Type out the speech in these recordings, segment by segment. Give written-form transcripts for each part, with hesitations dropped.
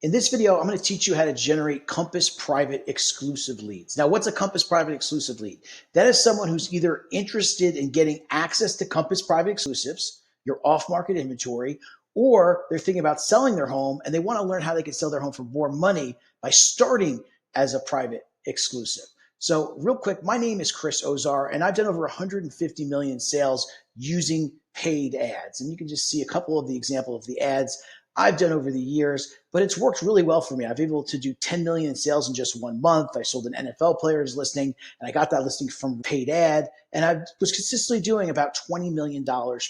In this video, I'm going to teach you how to generate Compass private exclusive leads. Now, what's a Compass private exclusive lead? That is someone who's either interested in getting access to Compass private exclusives, your off-market inventory, or they're thinking about selling their home and they want to learn how they can sell their home for more money by starting as a private exclusive. So real quick, my name is Chris Ozar, and I've done over 150 million sales using paid ads. And you can just see a couple of the example of the ads I've done over the years, but it's worked really well for me. I've been able to do 10 million in sales in just 1 month. I sold an NFL player's listing, and I got that listing from paid ad, and I was consistently doing about $20 million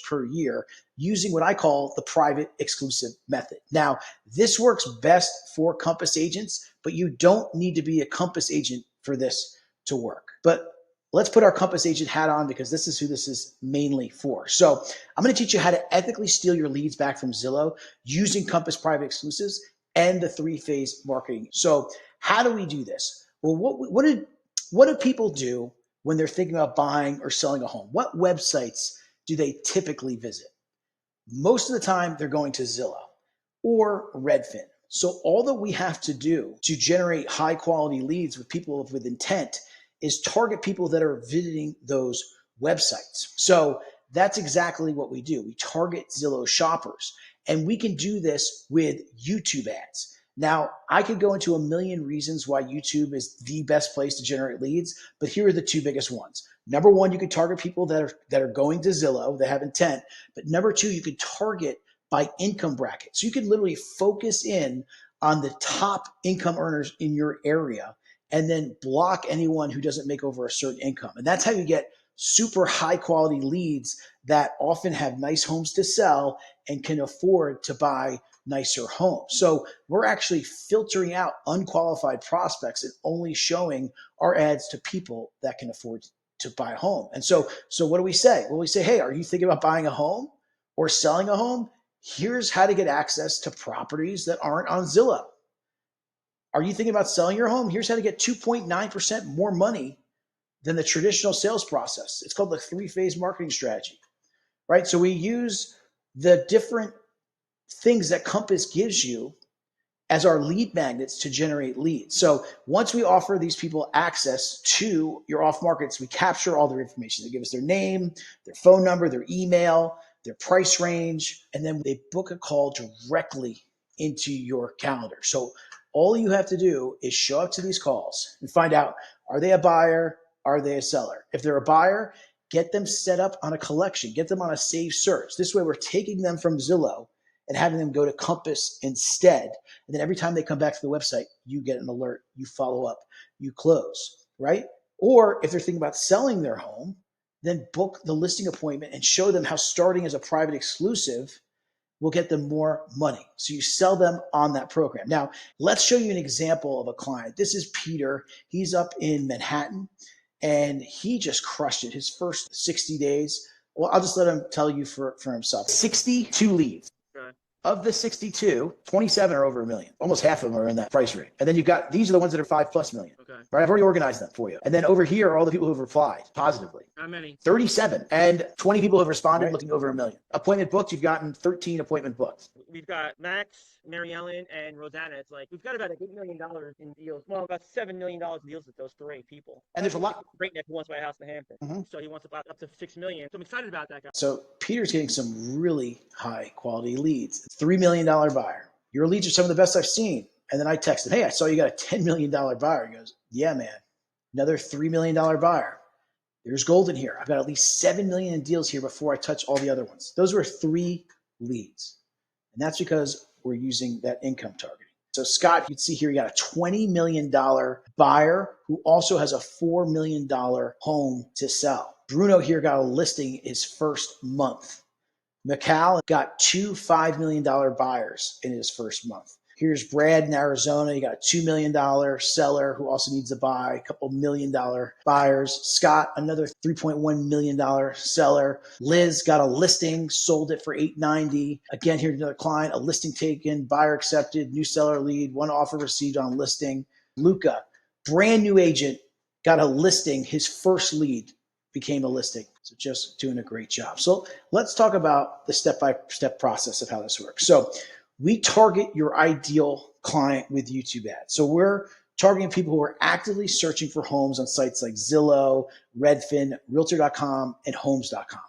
per year using what I call the private exclusive method. Now, this works best for Compass agents, but you don't need to be a Compass agent for this to work. But let's put our Compass agent hat on because this is who this is mainly for. So I'm going to teach you how to ethically steal your leads back from Zillow using Compass private exclusives and the 3-phase marketing. So how do we do this? Well, what do people do when they're thinking about buying or selling a home? What websites do they typically visit? Most of the time, they're going to Zillow or Redfin. So all that we have to do to generate high quality leads with people with intent is target people that are visiting those websites. So that's exactly what we do. We target Zillow shoppers, and we can do this with YouTube ads. Now, I could go into a million reasons why YouTube is the best place to generate leads, but here are the 2 biggest ones. Number 1, you can target people that are going to Zillow, that have intent. But number 2, you could target by income bracket. So you could literally focus in on the top income earners in your area and then block anyone who doesn't make over a certain income. And that's how you get super high quality leads that often have nice homes to sell and can afford to buy nicer homes. So we're actually filtering out unqualified prospects and only showing our ads to people that can afford to buy a home. And so what do we say? Well, we say, hey, are you thinking about buying a home or selling a home? Here's how to get access to properties that aren't on Zillow. Are you thinking about selling your home? Here's how to get 2.9% more money than the traditional sales process. It's called the 3-phase marketing strategy, right? So we use the different things that Compass gives you as our lead magnets to generate leads. So once we offer these people access to your off markets, we capture all their information. They give us their name, their phone number, their email, their price range, and then they book a call directly into your calendar. So all you have to do is show up to these calls and find out, are they a buyer? Are they a seller? If they're a buyer, get them set up on a collection, get them on a saved search. This way we're taking them from Zillow and having them go to Compass instead. And then every time they come back to the website, you get an alert, you follow up, you close, right? Or if they're thinking about selling their home, then book the listing appointment and show them how starting as a private exclusive will get them more money. So you sell them on that program. Now, let's show you an example of a client. This is Peter. He's up in Manhattan, and he just crushed it. His first 60 days. Well, I'll just let him tell you for himself. 62 leads. Okay. Of the 62, 27 are over $1 million. Almost half of them are in that price range. And then you've got, these are the ones that are $5+ million. Okay. Right? I've already organized them for you. And then over here are all the people who've replied positively. How many? 37. And 20 people have responded, right, looking over $1 million. Appointment booked, you've gotten 13 appointment booked. We've got Max, Mary Ellen, and Rosanna. It's like, we've got about $8 million in deals. Well, about $7 million in deals with those 3 people. And there's a lot. Great Nick who wants to buy a house in Hampton. Mm-hmm. So he wants to buy up to $6 million. So I'm excited about that guy. So Peter's getting some really high quality leads. It's $3 million buyer. Your leads are some of the best I've seen. And then I texted, hey, I saw you got a $10 million buyer. He goes, yeah, man. Another $3 million buyer. There's gold in here. I've got at least 7 million in deals here before I touch all the other ones. Those were 3 leads. And that's because we're using that income targeting. So Scott, you can see here, you got a $20 million buyer who also has a $4 million home to sell. Bruno here got a listing his first month. Mikal got 2 $5 million buyers in his first month. Here's Brad in Arizona. You got a $2 million seller who also needs to buy, a couple $1 million buyers. Scott, another $3.1 million seller. Liz got a listing, sold it for $890. Again, here's another client, a listing taken, buyer accepted, new seller lead, 1 offer received on listing. Luca, brand new agent, got a listing. His first lead became a listing. So just doing a great job. So let's talk about the step-by-step process of how this works. So we target your ideal client with YouTube ads. So we're targeting people who are actively searching for homes on sites like Zillow, Redfin, Realtor.com, and Homes.com.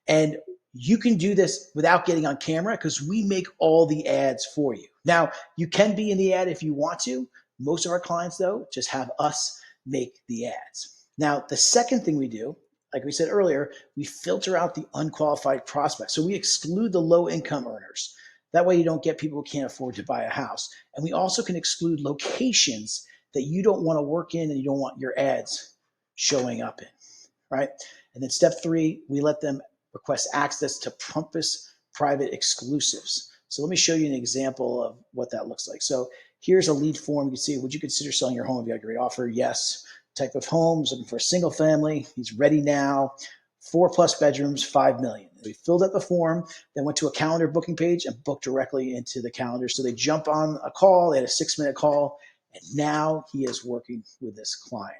And you can do this without getting on camera because we make all the ads for you. Now, you can be in the ad if you want to. Most of our clients, though, just have us make the ads. Now, the second thing we do, like we said earlier, we filter out the unqualified prospects. So we exclude the low income earners. That way you don't get people who can't afford to buy a house. And we also can exclude locations that you don't want to work in and you don't want your ads showing up in, right? And then step 3, we let them request access to Compass private exclusives. So let me show you an example of what that looks like. So here's a lead form. You can see, would you consider selling your home if you got a great offer? Yes. Type of homes, looking for a single family. He's ready now. 4+ bedrooms, 5 million. We filled out the form, then went to a calendar booking page and booked directly into the calendar. So they jump on a call. They had a 6-minute call, and now he is working with this client.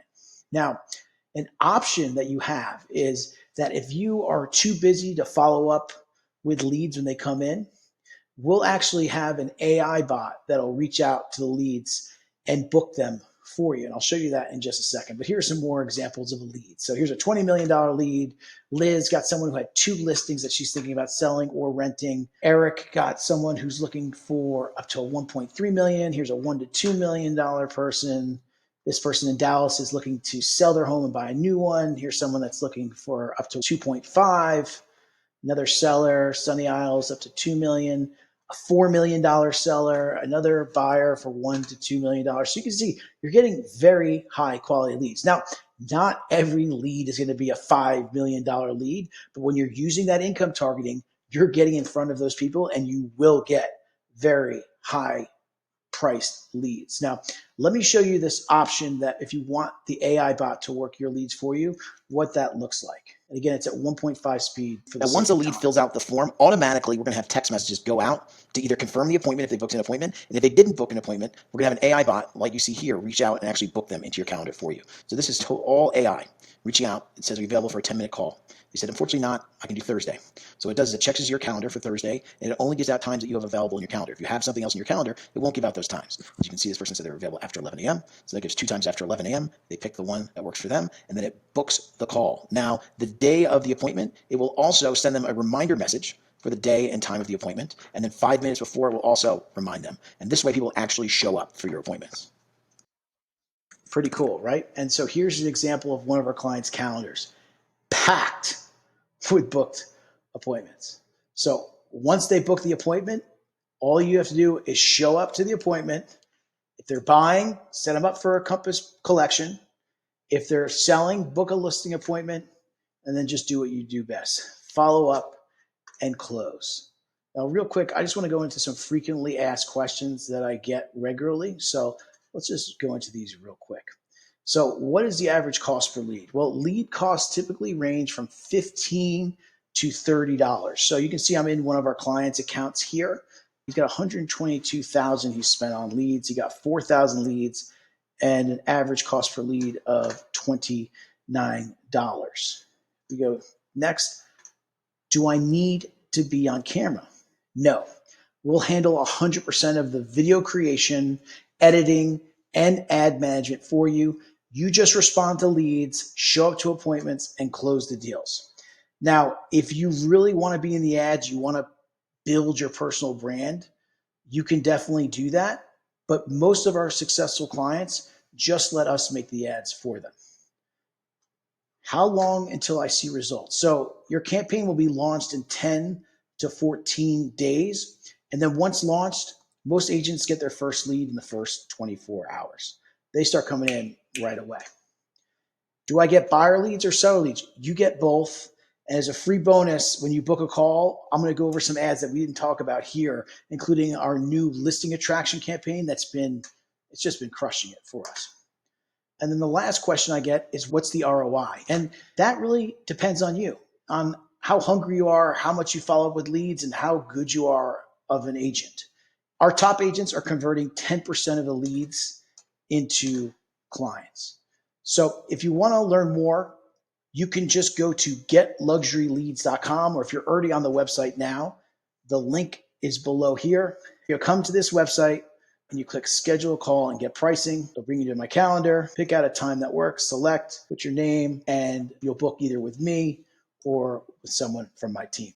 Now, an option that you have is that if you are too busy to follow up with leads when they come in, we'll actually have an AI bot that'll reach out to the leads and book them for you. And I'll show you that in just a second. But here's some more examples of a lead. So here's a $20 million lead. Liz got someone who had 2 listings that she's thinking about selling or renting. Eric got someone who's looking for up to a 1.3 million. Here's a $1 to $2 million person. This person in Dallas is looking to sell their home and buy a new one. Here's someone that's looking for up to 2.5. Another seller, Sunny Isles, up to 2 million. A $4 million seller, another buyer for $1 to $2 million. So you can see you're getting very high quality leads. Now, not every lead is going to be a $5 million lead, but when you're using that income targeting, you're getting in front of those people and you will get very high priced leads. Now, let me show you this option that if you want the AI bot to work your leads for you, what that looks like. And again, it's at 1.5 speed. Now, once a lead fills out the form, automatically we're going to have text messages go out to either confirm the appointment if they booked an appointment, and if they didn't book an appointment, we're going to have an AI bot, like you see here, reach out and actually book them into your calendar for you. So this is all AI reaching out. It says we're available for a 10-minute call. They said, unfortunately not, I can do Thursday. So what it does is it checks your calendar for Thursday, and it only gives out times that you have available in your calendar. If you have something else in your calendar, it won't give out those times. As you can see, this person said they're available after 11 a.m. So that gives 2 times after 11 a.m. They pick the one that works for them, and then it books the call. Now, the day of the appointment, it will also send them a reminder message for the day and time of the appointment, and then 5 minutes before it will also remind them. And this way people actually show up for your appointments. Pretty cool, right? And so here's an example of one of our clients' calendars, packed with booked appointments. So once they book the appointment, all you have to do is show up to the appointment. If they're buying, set them up for a Compass collection. If they're selling, book a listing appointment, and then just do what you do best. Follow up and close. Now, real quick, I just want to go into some frequently asked questions that I get regularly. So let's just go into these real quick. So what is the average cost per lead? Well, lead costs typically range from $15 to $30. So you can see I'm in one of our clients' accounts here. He's got 122,000 he spent on leads. He got 4,000 leads and an average cost per lead of $29. We go next. Do I need to be on camera? No. We'll handle 100% of the video creation, editing, and ad management for you. You just respond to leads, show up to appointments, and close the deals. Now, if you really want to be in the ads, you want to build your personal brand, you can definitely do that. But most of our successful clients just let us make the ads for them. How long until I see results? So your campaign will be launched in 10 to 14 days. And then once launched, most agents get their first lead in the first 24 hours. They start coming in right away. Do I get buyer leads or seller leads? You get both. And as a free bonus, when you book a call, I'm going to go over some ads that we didn't talk about here, including our new listing attraction campaign it's just been crushing it for us. And then the last question I get is, what's the ROI? And that really depends on you, on how hungry you are, how much you follow up with leads, and how good you are of an agent. Our top agents are converting 10% of the leads into clients. So if you want to learn more, you can just go to getluxuryleads.com, or if you're already on the website now, the link is below here. You'll come to this website, and you click schedule a call and get pricing. It'll bring you to my calendar, pick out a time that works, select, put your name, and you'll book either with me or with someone from my team.